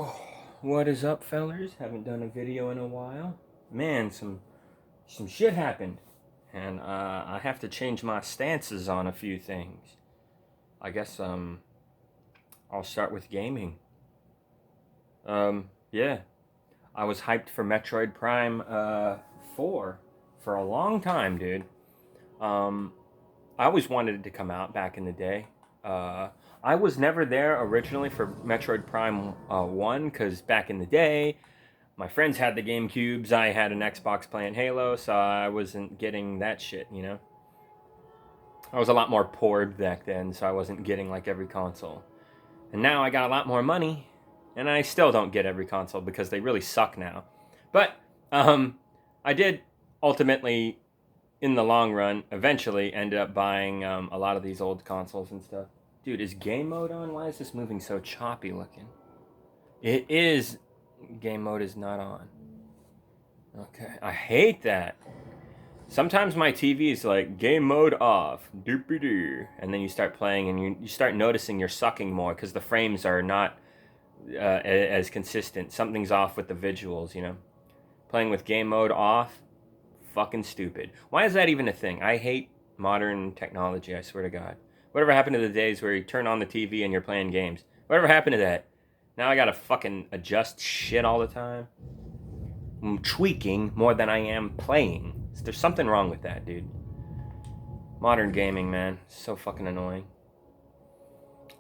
Oh, what is up, fellers? Haven't done a video in a while. Man, some shit happened, and I have to change my stances on a few things. I guess I'll start with gaming. Yeah, I was hyped for Metroid Prime 4 for a long time, dude. Um, I always wanted it to come out back in the day. Uh, I was never there originally for Metroid Prime 1 because back in the day, my friends had the GameCubes, I had an Xbox playing Halo, so I wasn't getting that shit. I was a lot more poor back then, so I wasn't getting like every console. And now I got a lot more money, and I still don't get every console because they really suck now. But I did ultimately, in the long run, eventually ended up buying a lot of these old consoles and stuff. Dude, is game mode on? Why is this moving so choppy looking? It is. Game mode is not on. Okay, I hate that. Sometimes my TV is like game mode off, doopy doo, and then you start playing and you start noticing you're sucking more because the frames are not as consistent. Something's off with the visuals. Playing with game mode off, fucking stupid. Why is that even a thing? I hate modern technology, I swear to God. Whatever happened to the days where you turn on the TV and you're playing games? Whatever happened to that? Now I gotta fucking adjust shit all the time. I'm tweaking more than I am playing. There's something wrong with that, dude. Modern gaming, man. So fucking annoying.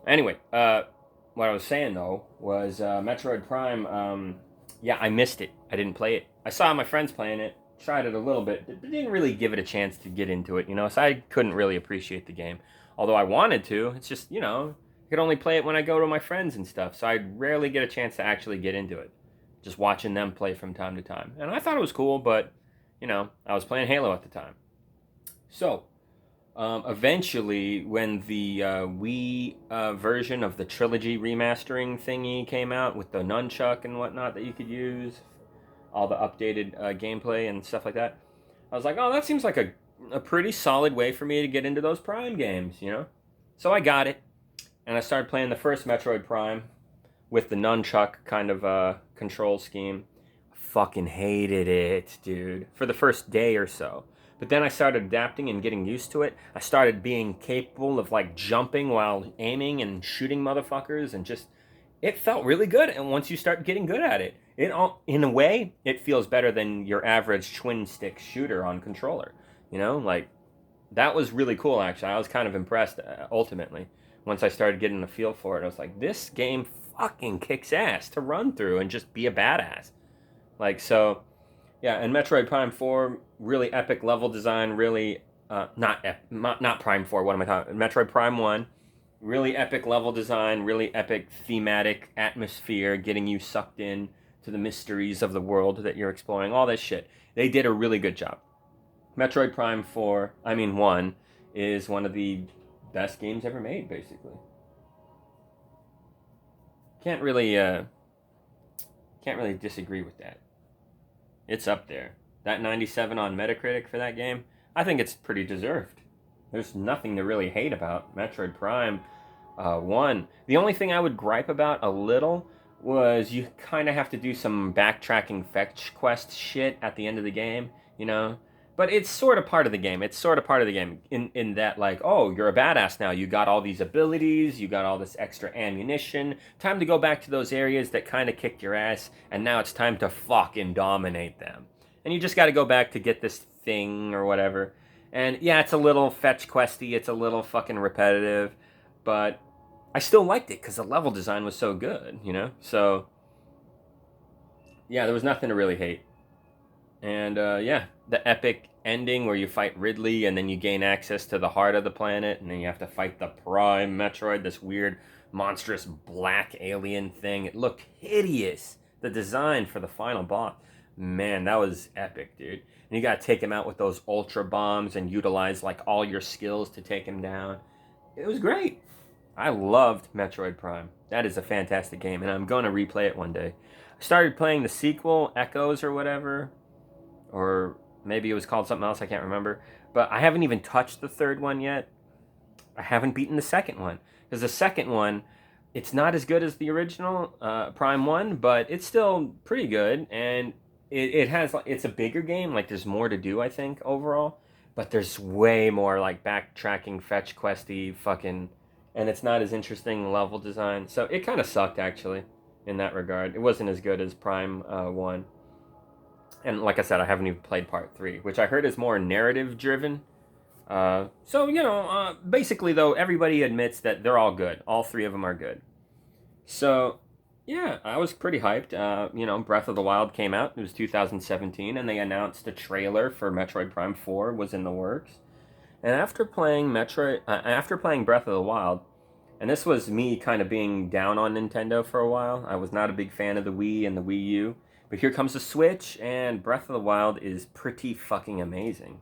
Anyway, what I was saying though was Metroid Prime. Yeah, I missed it. I didn't play it. I saw my friends playing it, tried it a little bit, but didn't really give it a chance to get into it. So I couldn't really appreciate the game. Although I wanted to, it's just I could only play it when I go to my friends and stuff, so I rarely get a chance to actually get into it. Just watching them play from time to time, and I thought it was cool, but I was playing Halo at the time. So eventually, when the Wii version of the trilogy remastering thingy came out with the nunchuck and whatnot that you could use, all the updated gameplay and stuff like that, I was like, oh, that seems like a pretty solid way for me to get into those Prime games. So I got it, and I started playing the first Metroid Prime with the nunchuck kind of control scheme. Fucking hated it, dude, for the first day or so. But then I started adapting and getting used to it. I started being capable of like jumping while aiming and shooting motherfuckers, and just it felt really good. And once you start getting good at it, in a way it feels better than your average twin stick shooter on controller. Like that was really cool. Actually, I was kind of impressed. Ultimately, once I started getting a feel for it, I was like, this game fucking kicks ass to run through and just be a badass. Like, so, yeah, and Metroid Prime 4, really epic level design, really, not Prime 4, what am I talking? Metroid Prime 1, really epic level design, really epic thematic atmosphere, getting you sucked in to the mysteries of the world that you're exploring, all this shit. They did a really good job. Metroid Prime 1, is one of the best games ever made, basically. Can't really, disagree with that. It's up there. That 97 on Metacritic for that game, I think it's pretty deserved. There's nothing to really hate about Metroid Prime 1. The only thing I would gripe about a little was you kind of have to do some backtracking fetch quest shit at the end of the game. But it's sort of part of the game. It's sort of part of the game in that, like, oh, you're a badass now. You got all these abilities. You got all this extra ammunition. Time to go back to those areas that kind of kicked your ass, and now it's time to fucking dominate them. And you just got to go back to get this thing or whatever. And yeah, it's a little fetch questy. It's a little fucking repetitive, but I still liked it because the level design was so good. So yeah, there was nothing to really hate. And yeah, the epic ending where you fight Ridley and then you gain access to the heart of the planet, and then you have to fight the Prime Metroid, this weird, monstrous black alien thing. It looked hideous. The design for the final boss, man, that was epic, dude. And you gotta take him out with those ultra bombs and utilize like all your skills to take him down. It was great. I loved Metroid Prime. That is a fantastic game, and I'm gonna replay it one day. I started playing the sequel, Echoes or whatever, or maybe it was called something else, I can't remember. But I haven't even touched the third one yet. I haven't beaten the second one, because the second one It's not as good as the original Prime One, but it's still pretty good, and it has it's a bigger game. Like there's more to do, I think overall, but there's way more like backtracking, fetch questy, fucking, and it's not as interesting level design. So it kind of sucked actually in that regard. It wasn't as good as Prime One, and like I said, I haven't even played Part Three, which I heard is more narrative driven. Basically though, everybody admits that they're all good. All three of them are good. So, yeah, I was pretty hyped. Breath of the Wild came out. It was 2017, and they announced a trailer for Metroid Prime 4 was in the works. And after playing Breath of the Wild, and this was me kind of being down on Nintendo for a while. I was not a big fan of the Wii and the Wii U, but here comes the Switch, and Breath of the Wild is pretty fucking amazing.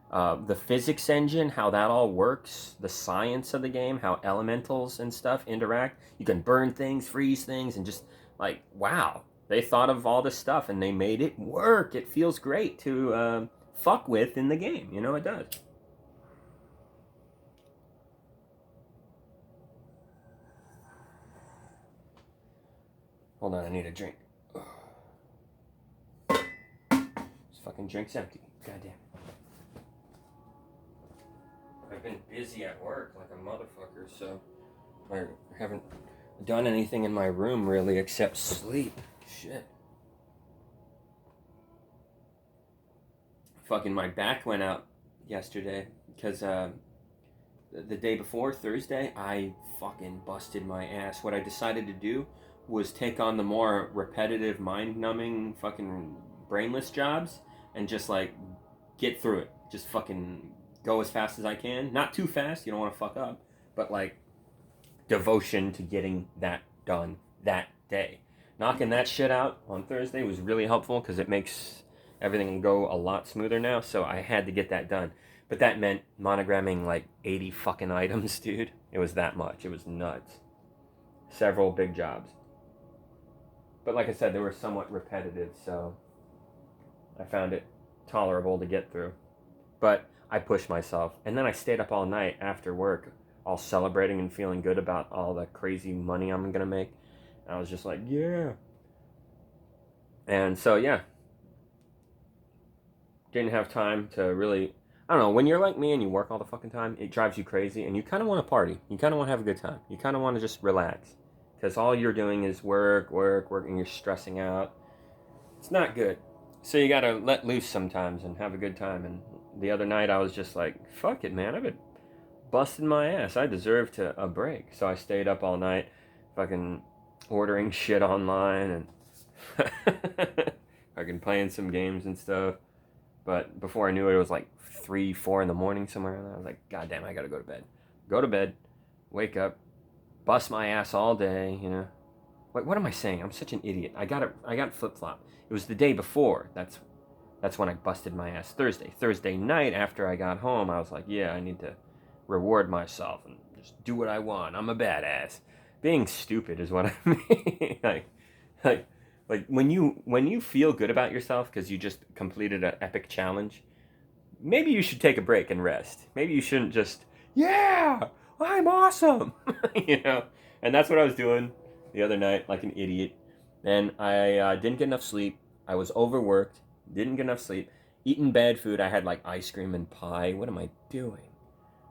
The physics engine, how that all works, the science of the game, how elementals and stuff interact. You can burn things, freeze things, and just like, wow, they thought of all this stuff and they made it work. It feels great to fuck with in the game. It does. Hold on, I need a drink. This fucking drink's empty. Goddamn. I've been busy at work like a motherfucker, so I haven't done anything in my room really except sleep. Shit. Fucking my back went out yesterday because the day before, Thursday, I fucking busted my ass. What I decided to do was take on the more repetitive, mind numbing, fucking brainless jobs and just like get through it. Just fucking go as fast as I can. Not too fast, you don't want to fuck up, but like devotion to getting that done that day. Knocking that shit out on Thursday was really helpful because it makes everything go a lot smoother now. So I had to get that done. But that meant monogramming like 80 fucking items, dude. It was that much. It was nuts. Several big jobs. But like I said, they were somewhat repetitive, so I found it tolerable to get through. But I pushed myself. And then I stayed up all night after work, all celebrating and feeling good about all the crazy money I'm going to make. And I was just like, yeah. And so, yeah. Didn't have time to really. I don't know. When you're like me and you work all the fucking time, it drives you crazy. And you kind of want to party. You kind of want to have a good time. You kind of want to just relax. Because all you're doing is work, work, work, and you're stressing out. It's not good. So you gotta let loose sometimes and have a good time. And the other night I was just like, fuck it, man. I've been busting my ass. I deserve a break. So I stayed up all night, fucking ordering shit online and fucking playing some games and stuff. But before I knew it, it was like 3, 4 in the morning somewhere. And I was like, God damn, I gotta go to bed. Go to bed, wake up, bust my ass all day. Wait, what am I saying? I'm such an idiot. I got flip flop. It was the day before. That's when I busted my ass. Thursday night after I got home, I was like, yeah, I need to reward myself and just do what I want. I'm a badass. Being stupid is what I mean. like, like when you feel good about yourself because you just completed an epic challenge, maybe you should take a break and rest. Maybe you shouldn't just, yeah, I'm awesome. you know. And that's what I was doing the other night, like an idiot. And I didn't get enough sleep. I was overworked. Didn't get enough sleep. Eating bad food. I had like ice cream and pie. What am I doing?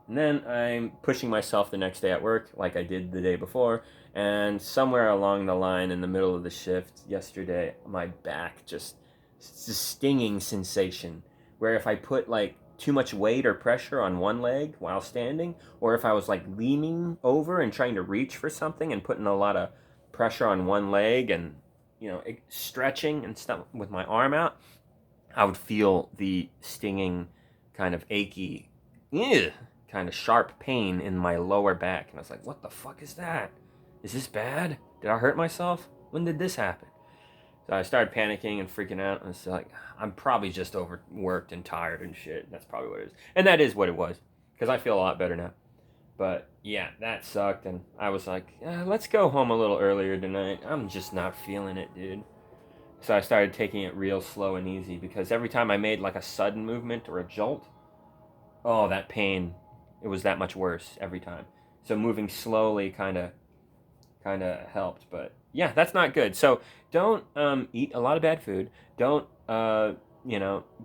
And then I'm pushing myself the next day at work, like I did the day before. And somewhere along the line, in the middle of the shift yesterday, my back just, it's a stinging sensation. Where if I put like too much weight or pressure on one leg while standing, or if I was like leaning over and trying to reach for something and putting a lot of pressure on one leg and stretching and stuff with my arm out, I would feel the stinging, kind of achy, ugh, kind of sharp pain in my lower back. And I was like, what the fuck is that? Is this bad? Did I hurt myself? When did this happen? So I started panicking and freaking out. And it's like, I'm probably just overworked and tired and shit. That's probably what it is. And that is what it was. Because I feel a lot better now. But yeah, that sucked. And I was like, let's go home a little earlier tonight. I'm just not feeling it, dude. So I started taking it real slow and easy. Because every time I made like a sudden movement or a jolt, oh, that pain, it was that much worse every time. So moving slowly kind of kind of helped. But yeah, that's not good. So don't eat a lot of bad food. Don't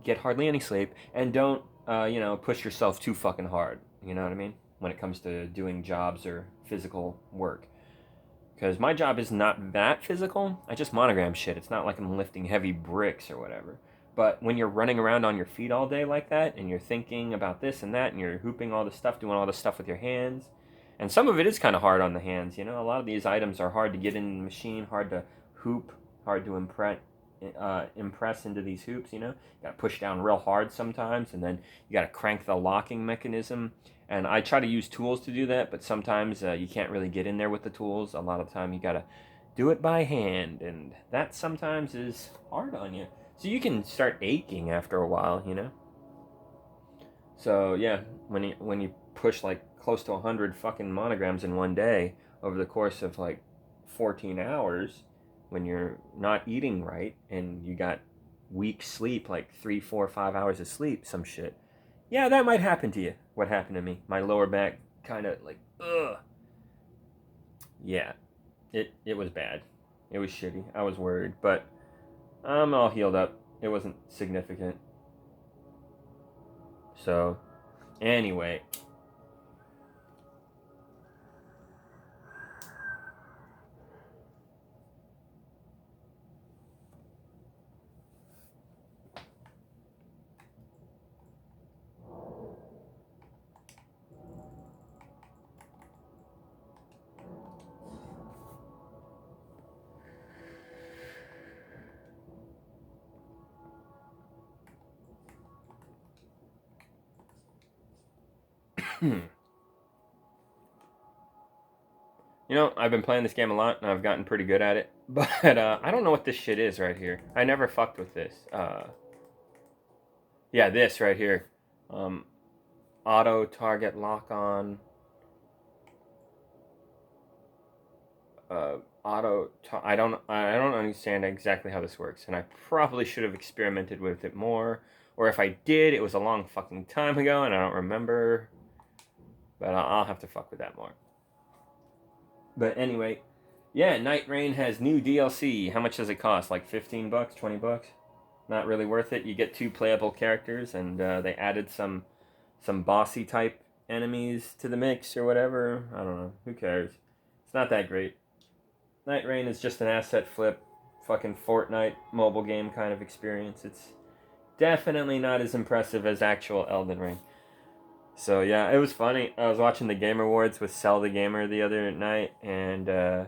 get hardly any sleep, and don't push yourself too fucking hard. You know what I mean? When it comes to doing jobs or physical work. Because my job is not that physical. I just monogram shit. It's not like I'm lifting heavy bricks or whatever. But when you're running around on your feet all day like that, and you're thinking about this and that, and you're hooping all this stuff, doing all this stuff with your hands, and some of it is kind of hard on the hands. A lot of these items are hard to get in the machine, hard to hoop, hard to impress into these hoops. You got to push down real hard sometimes, and then you got to crank the locking mechanism. And I try to use tools to do that, but sometimes you can't really get in there with the tools. A lot of the time you got to do it by hand, and that sometimes is hard on you. So you can start aching after a while. So yeah, when you push like close to 100 fucking monograms in one day over the course of like 14 hours, when you're not eating right and you got weak sleep, like 3, 4, 5 hours of sleep, some shit. Yeah, that might happen to you. What happened to me? My lower back kind of like, ugh. Yeah, it was bad. It was shitty. I was worried, but I'm all healed up. It wasn't significant. So, anyway. I've been playing this game a lot, and I've gotten pretty good at it. But I don't know what this shit is right here. I never fucked with this. Yeah, this right here. Um, Auto target lock on. I don't understand exactly how this works, and I probably should have experimented with it more. Or if I did, it was a long fucking time ago, and I don't remember. But I'll have to fuck with that more. But anyway, yeah, Night Rain has new DLC. How much does it cost? Like $15, $20? Not really worth it. You get 2 playable characters, and they added some bossy type enemies to the mix or whatever. I don't know. Who cares? It's not that great. Night Rain is just an asset flip, fucking Fortnite mobile game kind of experience. It's definitely not as impressive as actual Elden Ring. So yeah, it was funny. I was watching the Game Awards with Cell the Gamer the other night, and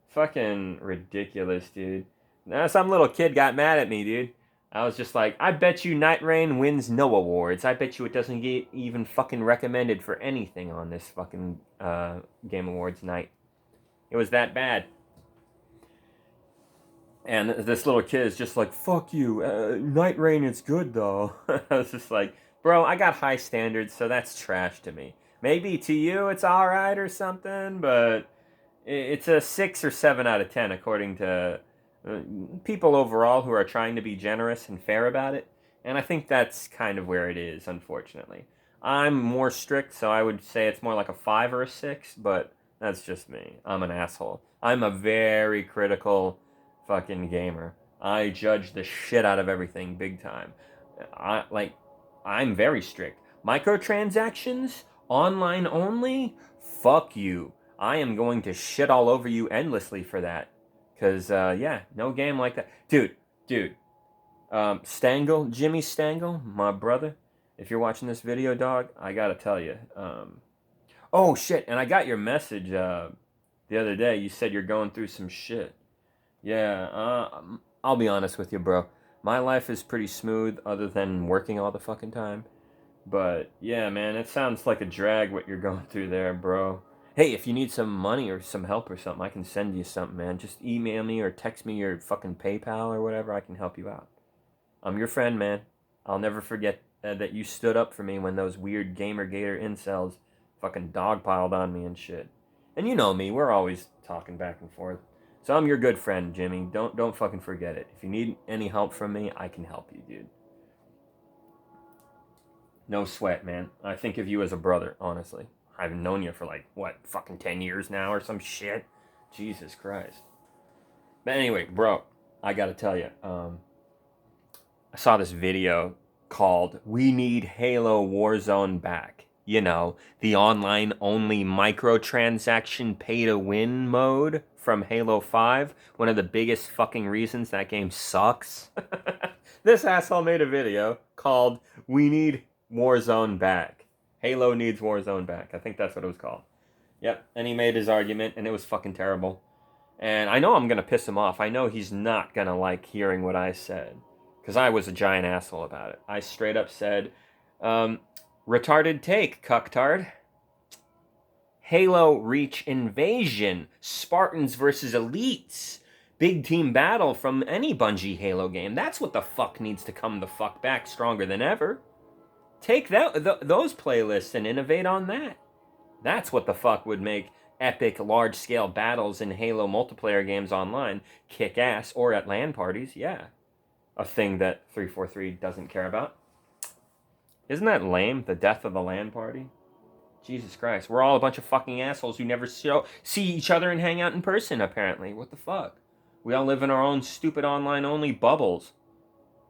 fucking ridiculous, dude. Now some little kid got mad at me, dude. I was just like, I bet you Night Rain wins no awards. I bet you it doesn't get even fucking recommended for anything on this fucking Game Awards night. It was that bad. And this little kid is just like, fuck you. Night Rain is good, though. I was just like, bro, I got high standards, so that's trash to me. Maybe to you it's alright or something, but it's a 6 or 7 out of 10 according to people overall who are trying to be generous and fair about it. And I think that's kind of where it is, unfortunately. I'm more strict, so I would say it's more like a 5 or a 6, but that's just me. I'm an asshole. I'm a very critical fucking gamer. I judge the shit out of everything big time. I'm very strict. Microtransactions, online only, fuck you. I am going to shit all over you endlessly for that. Cause yeah, no game like that, dude. Stangl, Jimmy Stangl, my brother. If you're watching this video, dog, I gotta tell you. Oh shit! And I got your message the other day. You said you're going through some shit. Yeah, I'll be honest with you, bro. My life is pretty smooth other than working all the fucking time. But yeah, man, it sounds like a drag what you're going through there, bro. Hey, if you need some money or some help or something, I can send you something, man. Just email me or text me your fucking PayPal or whatever. I can help you out. I'm your friend, man. I'll never forget that you stood up for me when those weird Gamergator incels fucking dogpiled on me and shit. And you know me, we're always talking back and forth. So I'm your good friend, Jimmy. Don't fucking forget it. If you need any help from me, I can help you, dude. No sweat, man. I think of you as a brother, honestly. I've known you for like, what, fucking 10 years now or some shit? Jesus Christ. But anyway, bro, I gotta tell you, I saw this video called "We Need Halo Warzone Back." You know, the online-only microtransaction pay-to-win mode from Halo 5. One of the biggest fucking reasons that game sucks. This asshole made a video called "We Need Warzone Back." Halo needs Warzone back. I think that's what it was called. Yep, and he made his argument, and it was fucking terrible. And I know I'm gonna piss him off. I know he's not gonna like hearing what I said. Because I was a giant asshole about it. I straight up said, retarded take, cucktard. Halo Reach Invasion. Spartans versus Elites. Big team battle from any Bungie Halo game. That's what the fuck needs to come the fuck back stronger than ever. Take those playlists and innovate on that. That's what the fuck would make epic large-scale battles in Halo multiplayer games online kick ass, or at LAN parties, yeah. A thing that 343 doesn't care about. Isn't that lame? The death of the LAN party? Jesus Christ. We're all a bunch of fucking assholes who never see each other and hang out in person, apparently. What the fuck? We all live in our own stupid online-only bubbles.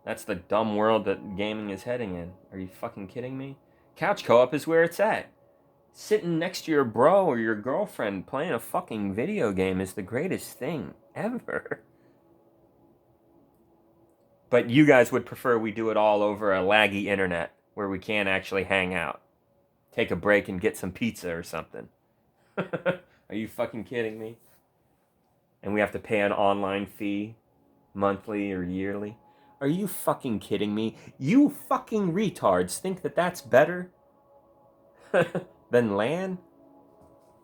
That's the dumb world that gaming is heading in. Are you fucking kidding me? Couch co-op is where it's at. Sitting next to your bro or your girlfriend playing a fucking video game is the greatest thing ever. But you guys would prefer we do it all over a laggy internet where we can't actually hang out. Take a break and get some pizza or something. Are you fucking kidding me? And we have to pay an online fee, monthly or yearly. Are you fucking kidding me? You fucking retards think that that's better than LAN?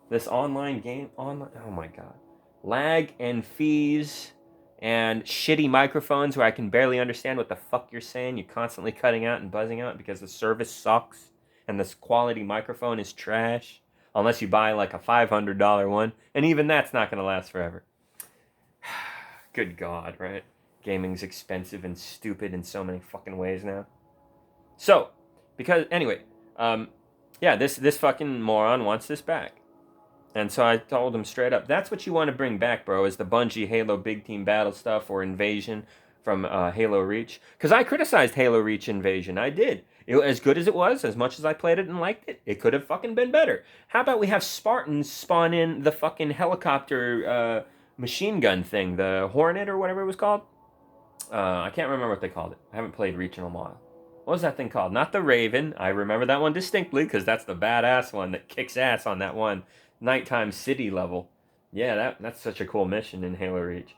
This online game, oh my god. Lag and fees and shitty microphones where I can barely understand what the fuck you're saying. You're constantly cutting out and buzzing out because the service sucks and this quality microphone is trash. Unless you buy like a $500 one, and even that's not going to last forever. Good God, right? Gaming's expensive and stupid in so many fucking ways now. So, anyway, this fucking moron wants this back. And so I told him straight up, that's what you want to bring back, bro, is the Bungie Halo big team battle stuff or Invasion from Halo Reach. Because I criticized Halo Reach Invasion. I did. As good as it was, as much as I played it and liked it, it could have fucking been better. How about we have Spartans spawn in the fucking helicopter machine gun thing, the Hornet or whatever it was called? I can't remember what they called it. I haven't played Reach in a while. What was that thing called? Not the Raven. I remember that one distinctly because that's the badass one that kicks ass on that one nighttime city level. Yeah, that's such a cool mission in Halo Reach.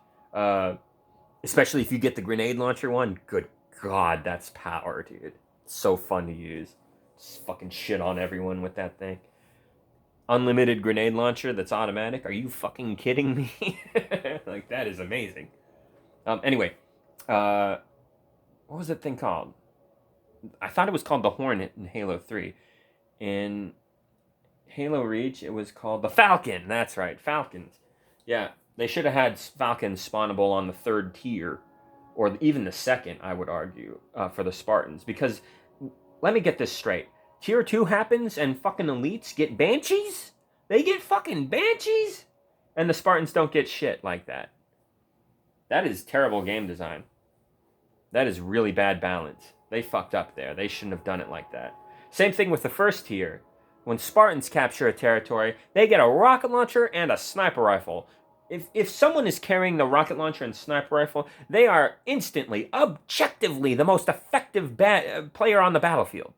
Especially if you get the grenade launcher one. Good God, that's power, dude. It's so fun to use. Just fucking shit on everyone with that thing. Unlimited grenade launcher that's automatic. Are you fucking kidding me? Like, that is amazing. Anyway, what was that thing called? I thought it was called the Hornet in Halo 3. In Halo Reach, it was called the Falcon. That's right, Falcons. Yeah, they should have had Falcons spawnable on the 3rd tier, or even the 2nd, I would argue, for the Spartans. Because, let me get this straight. Tier 2 happens and fucking elites get Banshees? They get fucking Banshees? And the Spartans don't get shit like that. That is terrible game design. That is really bad balance. They fucked up there. They shouldn't have done it like that. Same thing with the 1st tier. When Spartans capture a territory, they get a rocket launcher and a sniper rifle. If someone is carrying the rocket launcher and sniper rifle, they are instantly, objectively, the most effective player on the battlefield.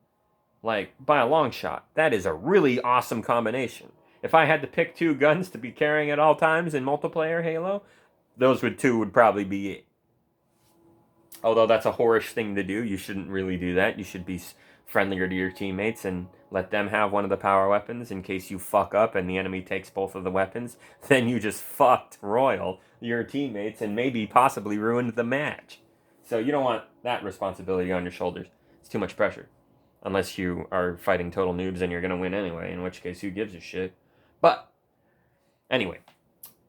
Like, by a long shot. That is a really awesome combination. If I had to pick 2 guns to be carrying at all times in multiplayer Halo, those would probably be it. Although that's a whorish thing to do. You shouldn't really do that. You should be friendlier to your teammates and let them have one of the power weapons in case you fuck up and the enemy takes both of the weapons. Then you just fucked royal your teammates and maybe possibly ruined the match. So you don't want that responsibility on your shoulders. It's too much pressure. Unless you are fighting total noobs and you're going to win anyway, in which case who gives a shit. But, anyway,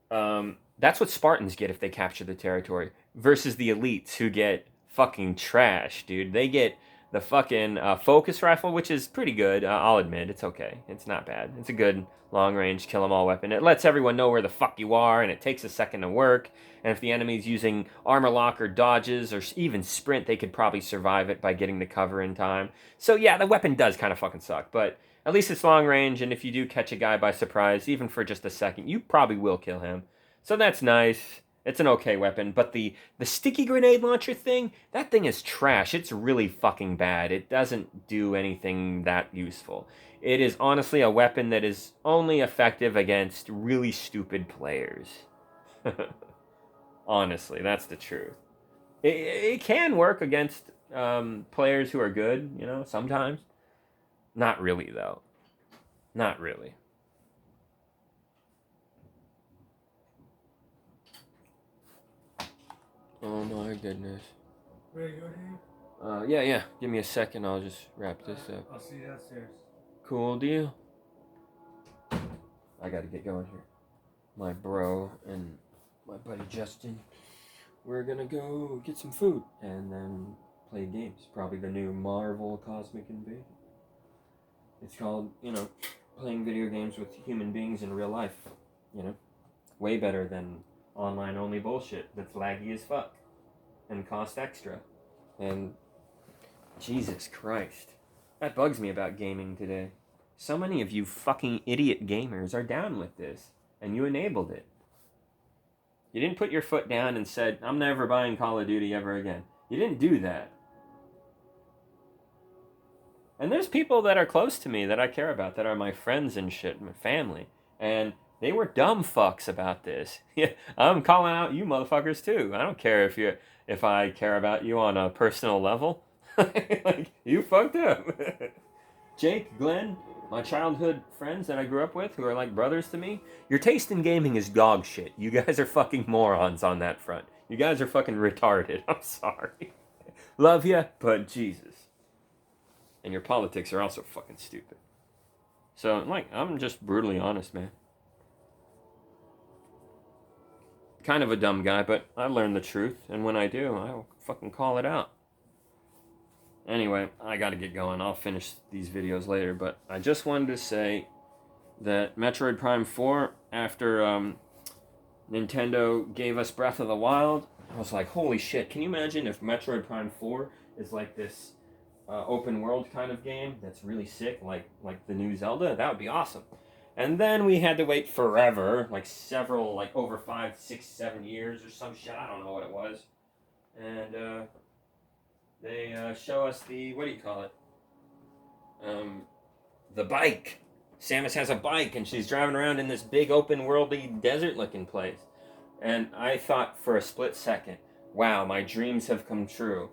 that's what Spartans get if they capture the territory versus the elites who get fucking trash, dude. They get the fucking focus rifle, which is pretty good. I'll admit, it's okay. It's not bad. It's a good long-range kill-em-all weapon. It lets everyone know where the fuck you are, and it takes a second to work. And if the enemy's using armor lock or dodges or even sprint, they could probably survive it by getting the cover in time. So yeah, the weapon does kind of fucking suck, but at least it's long range, and if you do catch a guy by surprise, even for just a second, you probably will kill him. So that's nice. It's an okay weapon, but the sticky grenade launcher thing, that thing is trash. It's really fucking bad. It doesn't do anything that useful. It is honestly a weapon that is only effective against really stupid players. Honestly, that's the truth. It can work against players who are good, you know, sometimes. Not really, though. Not really. Oh my goodness. Ready to go, Dave? Yeah. Give me a second. I'll just wrap this up. I'll see you downstairs. Cool deal. I gotta get going here. My bro and my buddy Justin, we're gonna go get some food and then play games. Probably the new Marvel Cosmic Invasion. It's called, you know, playing video games with human beings in real life. You know, way better than online only bullshit that's laggy as fuck and cost extra. And Jesus Christ, that bugs me about gaming today. So many of you fucking idiot gamers are down with this, and you enabled it. You didn't put your foot down and said, I'm never buying Call of Duty ever again. You didn't do that. And there's people that are close to me that I care about, that are my friends and shit, my family. And they were dumb fucks about this. Yeah, I'm calling out you motherfuckers too. I don't care if I care about you on a personal level. Like, you fucked up. Jake, Glenn, my childhood friends that I grew up with who are like brothers to me, your taste in gaming is dog shit. You guys are fucking morons on that front. You guys are fucking retarded. I'm sorry. Love ya, but Jesus. And your politics are also fucking stupid. So, like, I'm just brutally honest, man. Kind of a dumb guy, but I learn the truth, and when I do, I'll fucking call it out. Anyway, I gotta get going. I'll finish these videos later, but I just wanted to say that Metroid Prime 4, after Nintendo gave us Breath of the Wild, I was like, holy shit, can you imagine if Metroid Prime 4 is like this open world kind of game that's really sick, like the new Zelda? That would be awesome. And then we had to wait forever, like several, like over 5, 6, 7 years or some shit. I don't know what it was. And they show us the, what do you call it? The bike. Samus has a bike and she's driving around in this big open worldy desert looking place. And I thought for a split second, wow, my dreams have come true.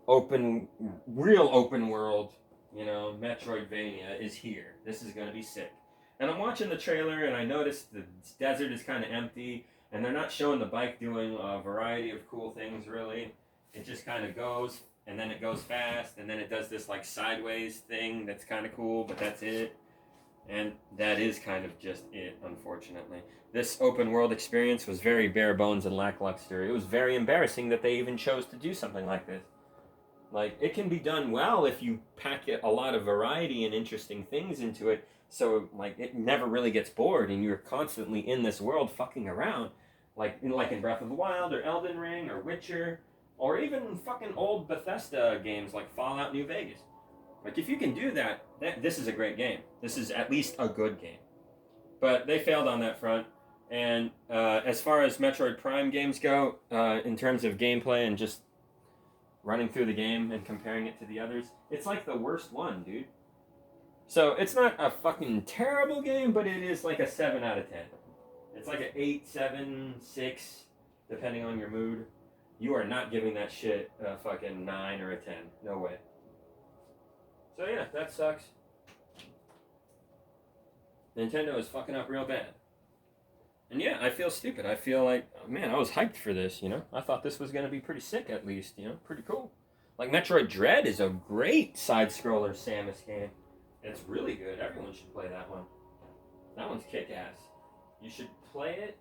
Real open world, you know, Metroidvania is here. This is gonna be sick. And I'm watching the trailer and I noticed the desert is kind of empty and they're not showing the bike doing a variety of cool things really. It just kind of goes and then it goes fast and then it does this like sideways thing that's kind of cool, but that's it. And that is kind of just it, unfortunately. This open world experience was very bare bones and lackluster. It was very embarrassing that they even chose to do something like this. Like, it can be done well if you pack a lot of variety and interesting things into it, so, like, it never really gets bored and you're constantly in this world fucking around. Like in Breath of the Wild or Elden Ring or Witcher, or even fucking old Bethesda games like Fallout New Vegas. Like, if you can do that, this is a great game. This is at least a good game. But they failed on that front. And as far as Metroid Prime games go, in terms of gameplay and just running through the game and comparing it to the others, it's like the worst one, dude. So it's not a fucking terrible game, but it is like a 7 out of 10. It's like an 8, 7, 6, depending on your mood. You are not giving that shit a fucking 9 or a 10. No way. So yeah, that sucks. Nintendo is fucking up real bad. And yeah, I feel stupid. I feel like, man, I was hyped for this, you know? I thought this was going to be pretty sick, at least, you know? Pretty cool. Like, Metroid Dread is a great side-scroller Samus game. It's really good. Everyone should play that one. That one's kick-ass. You should play it.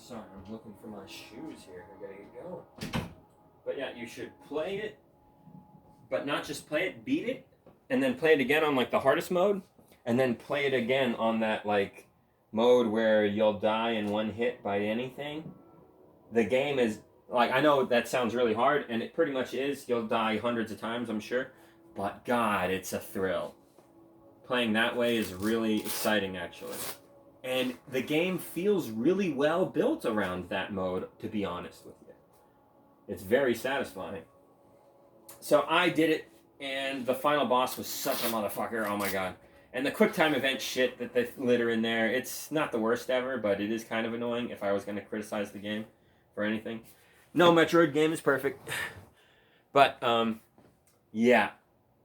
Sorry, I'm looking for my shoes here. I gotta get going. But yeah, you should play it, but not just play it, beat it, and then play it again on like the hardest mode, and then play it again on that like mode where you'll die in one hit by anything. The game is like, I know that sounds really hard, and it pretty much is. You'll die hundreds of times, I'm sure, but God, it's a thrill. Playing that way is really exciting, actually. And the game feels really well built around that mode, to be honest with you. It's very satisfying. So I did it, and the final boss was such a motherfucker. Oh my god. And the quick time event shit that they litter in there, it's not the worst ever, but it is kind of annoying if I was going to criticize the game for anything. No Metroid game is perfect. But, yeah,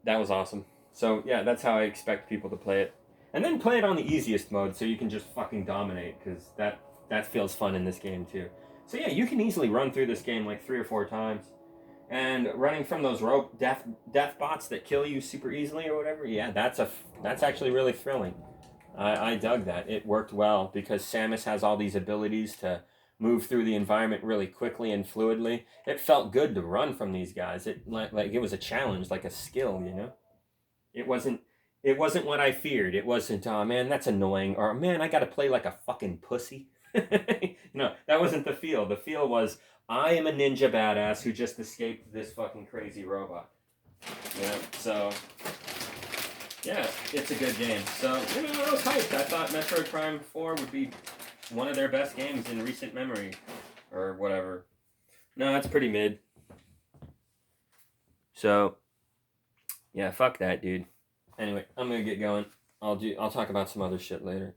that was awesome. So, yeah, that's how I expect people to play it. And then play it on the easiest mode so you can just fucking dominate, because that feels fun in this game too. So yeah, you can easily run through this game like 3 or 4 times. And running from those rope death bots that kill you super easily or whatever, yeah, that's actually really thrilling. I dug that. It worked well because Samus has all these abilities to move through the environment really quickly and fluidly. It felt good to run from these guys. It like it was a challenge, like a skill, you know? It wasn't what I feared. It wasn't, oh man, that's annoying, or man, I gotta play like a fucking pussy. No, that wasn't the feel. The feel was, I am a ninja badass who just escaped this fucking crazy robot. Yeah, so, yeah, it's a good game. So, you know, I was hyped. I thought Metroid Prime 4 would be one of their best games in recent memory, or whatever. No, it's pretty mid. So, yeah, fuck that, dude. Anyway, I'm gonna get going. I'll talk about some other shit later.